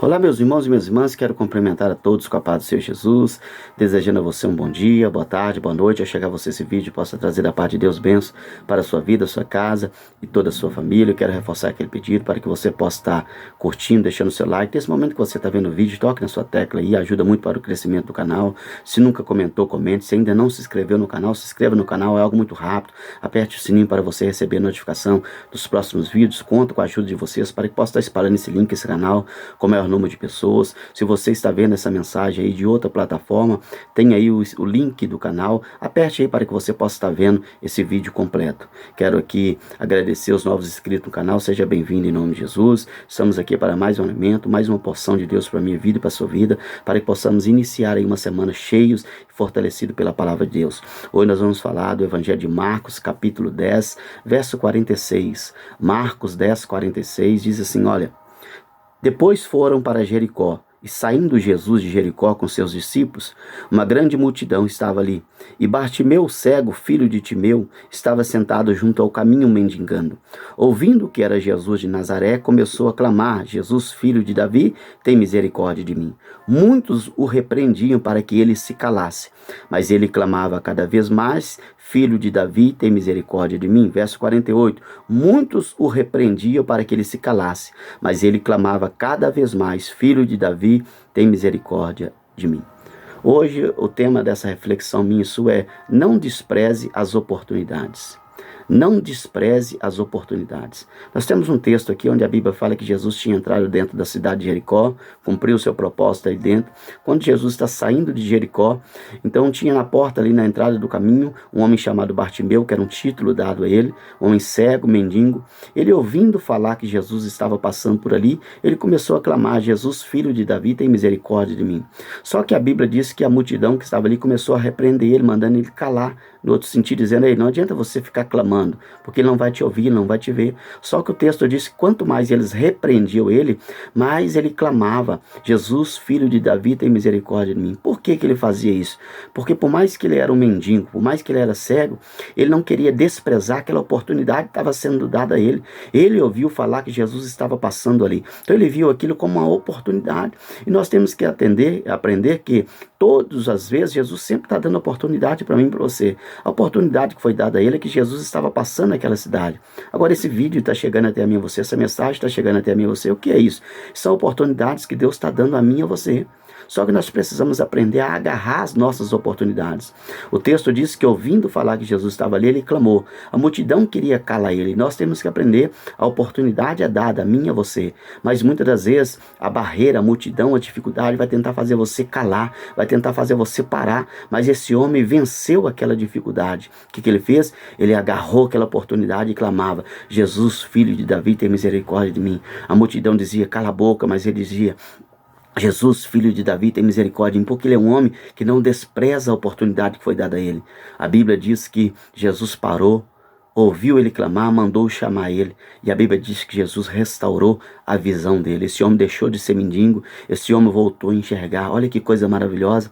Olá, meus irmãos e minhas irmãs, quero cumprimentar a todos com a paz do Senhor Jesus, desejando a você um bom dia, boa tarde, boa noite. Ao chegar a você esse vídeo, possa trazer da parte de Deus bênçãos para a sua vida, a sua casa e toda a sua família. Eu quero reforçar aquele pedido para que você possa estar curtindo, deixando o seu like. Nesse momento que você está vendo o vídeo, toque na sua tecla aí, ajuda muito para o crescimento do canal. Se nunca comentou, comente. Se ainda não se inscreveu no canal, se inscreva no canal, é algo muito rápido. Aperte o sininho para você receber a notificação dos próximos vídeos. Conto com a ajuda de vocês para que possa estar espalhando esse link, esse canal, com o maior número de pessoas. Se você está vendo essa mensagem aí de outra plataforma, tem aí o link do canal, aperte aí para que você possa estar vendo esse vídeo completo. Quero aqui agradecer os novos inscritos no canal, seja bem-vindo em nome de Jesus. Estamos aqui para mais um alimento, mais uma porção de Deus para a minha vida e para a sua vida, para que possamos iniciar aí uma semana cheios e fortalecidos pela palavra de Deus. Hoje nós vamos falar do Evangelho de Marcos, capítulo 10, verso 46. Marcos 10, 46 diz assim, olha: depois foram para Jericó, e saindo Jesus de Jericó com seus discípulos, uma grande multidão estava ali. E Bartimeu, cego, filho de Timeu, estava sentado junto ao caminho mendigando. Ouvindo que era Jesus de Nazaré, começou a clamar: Jesus, filho de Davi, tem misericórdia de mim. Muitos o repreendiam para que ele se calasse, mas ele clamava cada vez mais: Filho de Davi, tem misericórdia de mim. Verso 48. Muitos o repreendiam para que ele se calasse, mas ele clamava cada vez mais: Filho de Davi, tem misericórdia de mim. Hoje o tema dessa reflexão minha e sua é: não despreze as oportunidades. Não despreze as oportunidades. Nós temos um texto aqui onde a Bíblia fala que Jesus tinha entrado dentro da cidade de Jericó, cumpriu o seu propósito aí dentro. Quando Jesus está saindo de Jericó, então tinha na porta ali na entrada do caminho um homem chamado Bartimeu, que era um título dado a ele, um homem cego, mendigo. Ele, ouvindo falar que Jesus estava passando por ali, ele começou a clamar: Jesus, filho de Davi, tem misericórdia de mim. Só que a Bíblia diz que a multidão que estava ali começou a repreender ele, mandando ele calar. No outro sentido, dizendo: ei, não adianta você ficar clamando, porque ele não vai te ouvir, não vai te ver. Só que o texto diz que quanto mais eles repreendiam ele, mais ele clamava: Jesus, filho de Davi, tem misericórdia de mim. Por que ele fazia isso? Porque por mais que ele era um mendigo, por mais que ele era cego, ele não queria desprezar aquela oportunidade que estava sendo dada a ele. Ele ouviu falar que Jesus estava passando ali. Então ele viu aquilo como uma oportunidade. E nós temos que aprender que todas as vezes Jesus sempre está dando oportunidade para mim e para você. A oportunidade que foi dada a ele é que Jesus estava passando naquela cidade. Agora esse vídeo está chegando até a mim e a você, essa mensagem está chegando até a mim e a você. O que é isso? São oportunidades que Deus está dando a mim e a você. Só que nós precisamos aprender a agarrar as nossas oportunidades. O texto diz que, ouvindo falar que Jesus estava ali, ele clamou. A multidão queria calar ele. Nós temos que aprender: a oportunidade é dada a mim e a você. Mas muitas das vezes a barreira, a multidão, a dificuldade vai tentar fazer você calar, vai tentar fazer você parar. Mas esse homem venceu aquela dificuldade. O que ele fez? Ele agarrou aquela oportunidade e clamava: Jesus, filho de Davi, tem misericórdia de mim. A multidão dizia: cala a boca, mas ele dizia: Jesus, filho de Davi, tem misericórdia de mim, porque ele é um homem que não despreza a oportunidade que foi dada a ele. A Bíblia diz que Jesus parou, ouviu ele clamar, mandou chamar ele. E a Bíblia diz que Jesus restaurou a visão dele. Esse homem deixou de ser mendigo, esse homem voltou a enxergar. Olha que coisa maravilhosa.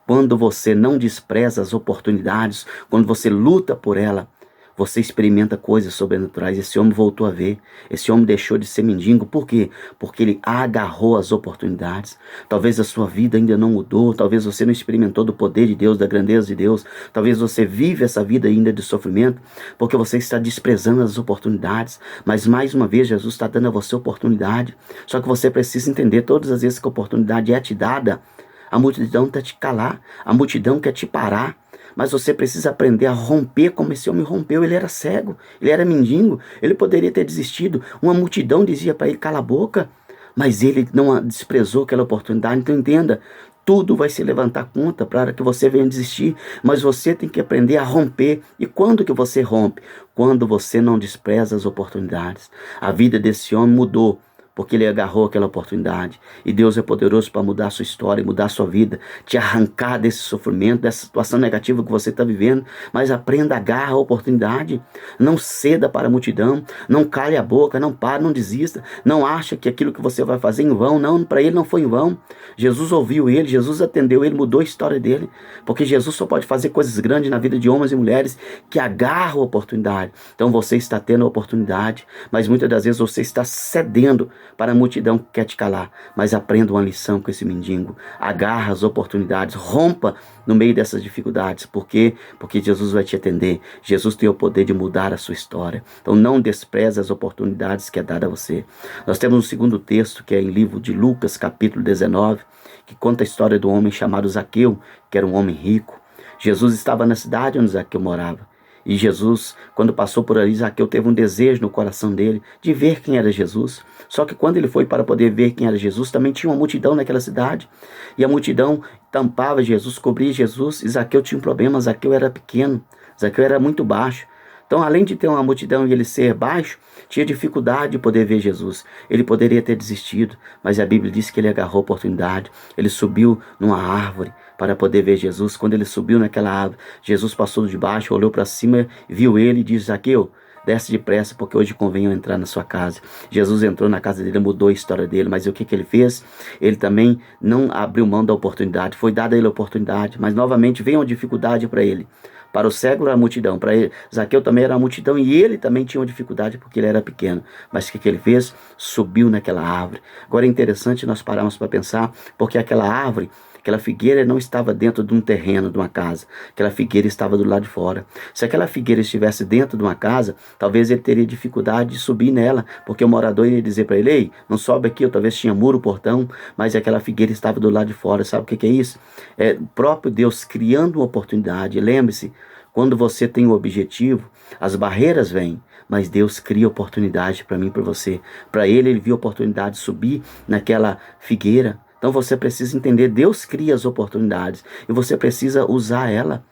Quando você não despreza as oportunidades, quando você luta por ela, você experimenta coisas sobrenaturais. Esse homem voltou a ver. Esse homem deixou de ser mendigo. Por quê? Porque ele agarrou as oportunidades. Talvez a sua vida ainda não mudou. Talvez você não experimentou do poder de Deus, da grandeza de Deus. Talvez você vive essa vida ainda de sofrimento, porque você está desprezando as oportunidades. Mas mais uma vez Jesus está dando a você oportunidade. Só que você precisa entender: todas as vezes que a oportunidade é te dada, a multidão quer te calar. A multidão quer te parar. Mas você precisa aprender a romper como esse homem rompeu. Ele era cego, ele era mendigo, ele poderia ter desistido. Uma multidão dizia para ele: cala a boca, mas ele não desprezou aquela oportunidade. Então entenda, tudo vai se levantar contra para que você venha desistir, mas você tem que aprender a romper. E quando que você rompe? Quando você não despreza as oportunidades. A vida desse homem mudou, porque ele agarrou aquela oportunidade. E Deus é poderoso para mudar a sua história, mudar a sua vida, te arrancar desse sofrimento, dessa situação negativa que você está vivendo. Mas aprenda, agarra a oportunidade. Não ceda para a multidão, não cale a boca, não pare, não desista. Não acha que aquilo que você vai fazer em vão. Não, para ele não foi em vão. Jesus ouviu ele, Jesus atendeu ele, mudou a história dele. Porque Jesus só pode fazer coisas grandes na vida de homens e mulheres que agarram a oportunidade. Então você está tendo a oportunidade, mas muitas das vezes você está cedendo para a multidão que quer te calar, mas aprenda uma lição com esse mendigo. Agarra as oportunidades, rompa no meio dessas dificuldades. Por quê? Porque Jesus vai te atender. Jesus tem o poder de mudar a sua história. Então não despreze as oportunidades que é dada a você. Nós temos um segundo texto, que é em livro de Lucas, capítulo 19, que conta a história do homem chamado Zaqueu, que era um homem rico. Jesus estava na cidade onde Zaqueu morava. E Jesus, quando passou por ali, Zaqueu teve um desejo no coração dele de ver quem era Jesus. Só que quando ele foi para poder ver quem era Jesus, também tinha uma multidão naquela cidade. E a multidão tampava Jesus, cobria Jesus. E Zaqueu tinha um problema, Zaqueu era pequeno, Zaqueu era muito baixo. Então, além de ter uma multidão e ele ser baixo, tinha dificuldade de poder ver Jesus. Ele poderia ter desistido, mas a Bíblia diz que ele agarrou a oportunidade. Ele subiu numa árvore para poder ver Jesus. Quando ele subiu naquela árvore, Jesus passou de baixo, olhou para cima, viu ele e disse: Zaqueu, desce depressa, porque hoje convém eu entrar na sua casa. Jesus entrou na casa dele, mudou a história dele, mas o que ele fez? Ele também não abriu mão da oportunidade. Foi dada a ele a oportunidade, mas novamente veio uma dificuldade para ele. Para o cego era a multidão, para ele, Zaqueu também era a multidão, e ele também tinha uma dificuldade porque ele era pequeno. Mas o que ele fez? Subiu naquela árvore. Agora é interessante nós pararmos para pensar, porque aquela árvore, aquela figueira não estava dentro de um terreno, de uma casa. Aquela figueira estava do lado de fora. Se aquela figueira estivesse dentro de uma casa, talvez ele teria dificuldade de subir nela, porque o morador ia dizer para ele: ei, não sobe aqui, ou talvez tinha muro, portão, mas aquela figueira estava do lado de fora. Sabe o que é isso? É o próprio Deus criando uma oportunidade. Lembre-se, quando você tem um objetivo, as barreiras vêm, mas Deus cria oportunidade para mim e para você. Para ele viu a oportunidade de subir naquela figueira. Então você precisa entender, Deus cria as oportunidades e você precisa usar ela.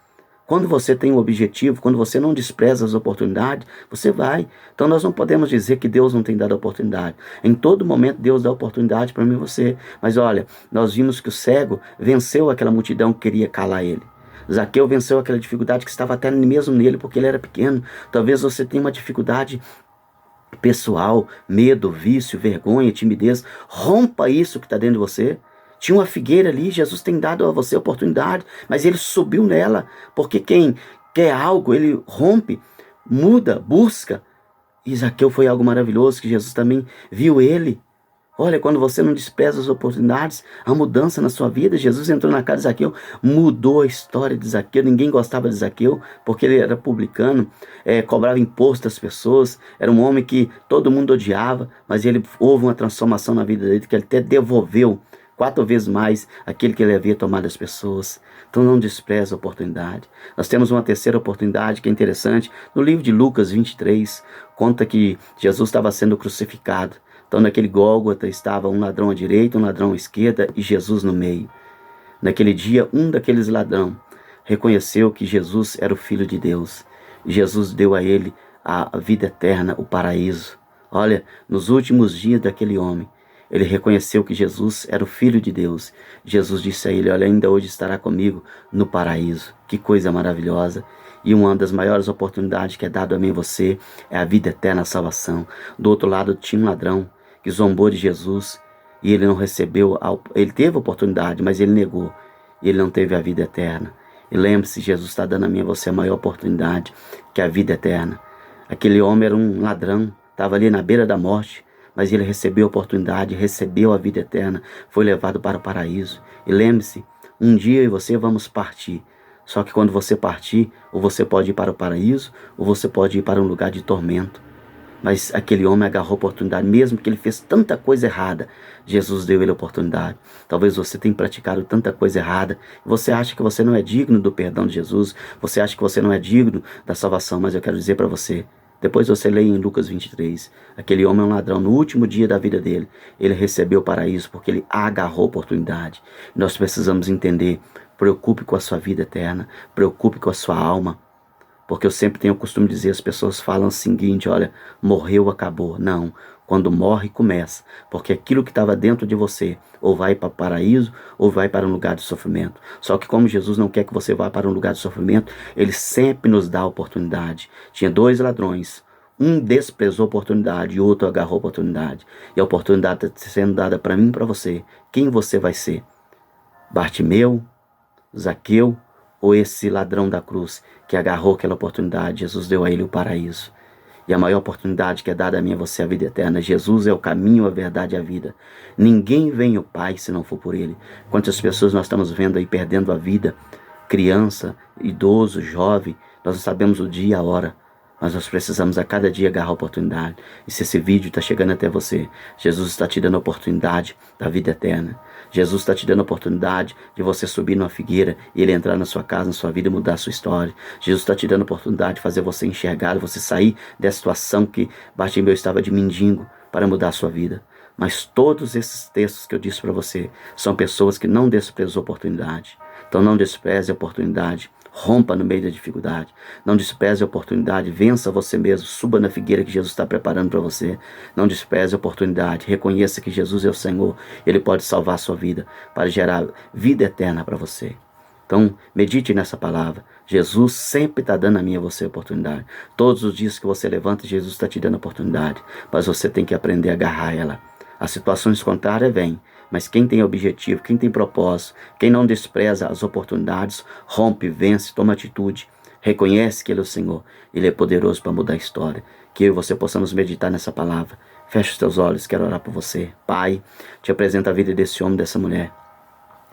Quando você tem um objetivo, quando você não despreza as oportunidades, você vai. Então nós não podemos dizer que Deus não tem dado oportunidade. Em todo momento Deus dá oportunidade para mim e você. Mas olha, nós vimos que o cego venceu aquela multidão que queria calar ele. Zaqueu venceu aquela dificuldade que estava até mesmo nele, porque ele era pequeno. Talvez você tenha uma dificuldade pessoal, medo, vício, vergonha, timidez. Rompa isso que está dentro de você. Tinha uma figueira ali, Jesus tem dado a você a oportunidade, mas ele subiu nela, porque quem quer algo, ele rompe, muda, busca. E Zaqueu foi algo maravilhoso, que Jesus também viu ele. Olha, quando você não despreza as oportunidades, a mudança na sua vida. Jesus entrou na casa de Zaqueu, mudou a história de Zaqueu. Ninguém gostava de Zaqueu, porque ele era publicano, cobrava imposto das pessoas, era um homem que todo mundo odiava, mas houve uma transformação na vida dele, que ele até devolveu 4 vezes mais aquele que ele havia tomado das pessoas. Então não despreza a oportunidade. Nós temos uma terceira oportunidade que é interessante. No livro de Lucas 23, conta que Jesus estava sendo crucificado. Então naquele Gólgota estava um ladrão à direita, um ladrão à esquerda e Jesus no meio. Naquele dia, um daqueles ladrões reconheceu que Jesus era o Filho de Deus. Jesus deu a ele a vida eterna, o paraíso. Olha, nos últimos dias daquele homem, ele reconheceu que Jesus era o Filho de Deus. Jesus disse a ele: olha, ainda hoje estará comigo no paraíso. Que coisa maravilhosa. E uma das maiores oportunidades que é dada a mim e você é a vida eterna, a salvação. Do outro lado tinha um ladrão que zombou de Jesus e ele não recebeu, ele teve a oportunidade, mas ele negou. E ele não teve a vida eterna. E lembre-se, Jesus está dando a mim e a você a maior oportunidade, que é a vida eterna. Aquele homem era um ladrão, estava ali na beira da morte, mas ele recebeu a oportunidade, recebeu a vida eterna, foi levado para o paraíso. E lembre-se, um dia eu e você vamos partir. Só que quando você partir, ou você pode ir para o paraíso, ou você pode ir para um lugar de tormento. Mas aquele homem agarrou a oportunidade, mesmo que ele fez tanta coisa errada, Jesus deu ele a oportunidade. Talvez você tenha praticado tanta coisa errada, você acha que você não é digno do perdão de Jesus, você acha que você não é digno da salvação, mas eu quero dizer para você, depois você lê em Lucas 23, aquele homem é um ladrão, no último dia da vida dele, ele recebeu o paraíso porque ele agarrou a oportunidade. Nós precisamos entender, preocupe com a sua vida eterna, preocupe com a sua alma. Porque eu sempre tenho o costume de dizer, as pessoas falam o seguinte: olha, morreu, acabou. Não, quando morre, começa. Porque aquilo que estava dentro de você, ou vai para o paraíso, ou vai para um lugar de sofrimento. Só que como Jesus não quer que você vá para um lugar de sofrimento, ele sempre nos dá a oportunidade. Tinha 2 ladrões. Um desprezou a oportunidade e o outro agarrou a oportunidade. E a oportunidade está sendo dada para mim e para você. Quem você vai ser? Bartimeu? Zaqueu? Ou esse ladrão da cruz que agarrou aquela oportunidade? Jesus deu a ele o paraíso. E a maior oportunidade que é dada a mim e a você é a vida eterna. Jesus é o caminho, a verdade e a vida. Ninguém vem ao Pai se não for por Ele. Quantas pessoas nós estamos vendo aí perdendo a vida? Criança, idoso, jovem. Nós não sabemos o dia e a hora. Mas nós precisamos a cada dia agarrar a oportunidade. E se esse vídeo está chegando até você, Jesus está te dando a oportunidade da vida eterna. Jesus está te dando a oportunidade de você subir numa figueira e Ele entrar na sua casa, na sua vida e mudar a sua história. Jesus está te dando a oportunidade de fazer você enxergar, você sair dessa situação que Bartimeu estava de mendigo para mudar a sua vida. Mas todos esses textos que eu disse para você são pessoas que não desprezam a oportunidade. Então não despreze a oportunidade. Rompa no meio da dificuldade. Não despreze a oportunidade. Vença você mesmo. Suba na figueira que Jesus está preparando para você. Não despreze a oportunidade. Reconheça que Jesus é o Senhor. Ele pode salvar a sua vida para gerar vida eterna para você. Então, medite nessa palavra. Jesus sempre está dando a mim e a você a oportunidade. Todos os dias que você levanta, Jesus está te dando a oportunidade. Mas você tem que aprender a agarrar ela. As situações contrárias vêm. Mas quem tem objetivo, quem tem propósito, quem não despreza as oportunidades, rompe, vence, toma atitude, reconhece que Ele é o Senhor. Ele é poderoso para mudar a história. Que eu e você possamos meditar nessa palavra. Feche os teus olhos, quero orar por você. Pai, te apresento a vida desse homem, dessa mulher.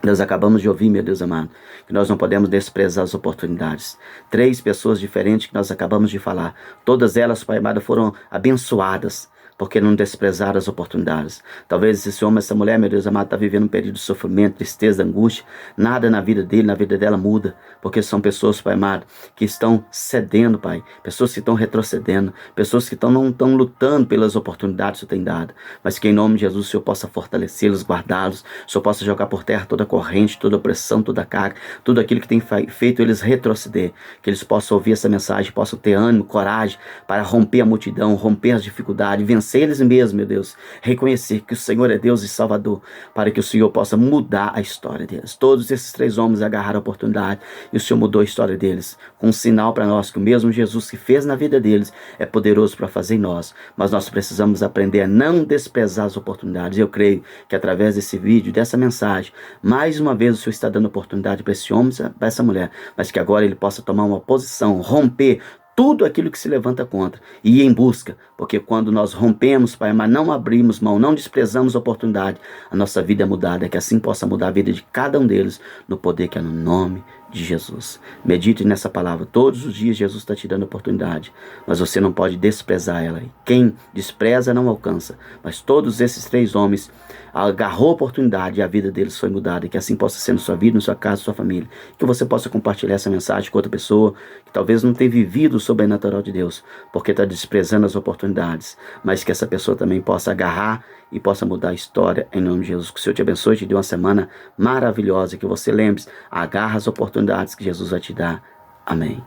Nós acabamos de ouvir, meu Deus amado, que nós não podemos desprezar as oportunidades. 3 pessoas diferentes que nós acabamos de falar. Todas elas, Pai amado, foram abençoadas, porque não desprezaram as oportunidades. Talvez esse homem, essa mulher, meu Deus amado, está vivendo um período de sofrimento, tristeza, angústia. Nada na vida dele, na vida dela muda, porque são pessoas, Pai amado, que estão cedendo, Pai. Pessoas que estão retrocedendo, pessoas que não estão lutando pelas oportunidades que o Senhor tem dado. Mas que em nome de Jesus o Senhor possa fortalecê-los, guardá-los. O Senhor possa jogar por terra toda corrente, toda opressão, toda carga, tudo aquilo que tem feito eles retroceder. Que eles possam ouvir essa mensagem, possam ter ânimo, coragem para romper a multidão, romper as dificuldades, vencer eles mesmos, meu Deus, reconhecer que o Senhor é Deus e Salvador, para que o Senhor possa mudar a história deles. Todos esses 3 homens agarraram a oportunidade e o Senhor mudou a história deles, com um sinal para nós que o mesmo Jesus que fez na vida deles é poderoso para fazer em nós, mas nós precisamos aprender a não desprezar as oportunidades. Eu creio que através desse vídeo, dessa mensagem, mais uma vez o Senhor está dando oportunidade para esse homem, para essa mulher, mas que agora ele possa tomar uma posição, romper tudo aquilo que se levanta contra e ir em busca, porque quando nós rompemos, Pai, mas não abrimos mão, não desprezamos a oportunidade, a nossa vida é mudada, que assim possa mudar a vida de cada um deles, no poder que é no nome de Jesus. Medite nessa palavra. Todos os dias Jesus está te dando oportunidade, mas você não pode desprezar ela. Quem despreza não alcança. Mas todos esses 3 homens agarrou a oportunidade e a vida deles foi mudada. E que assim possa ser na sua vida, na sua casa, na sua família. Que você possa compartilhar essa mensagem com outra pessoa que talvez não tenha vivido o sobrenatural de Deus, porque está desprezando as oportunidades. Mas que essa pessoa também possa agarrar e possa mudar a história em nome de Jesus. Que o Senhor te abençoe, te dê uma semana maravilhosa. Que você lembre, agarra as oportunidades que Jesus vai te dar. Amém.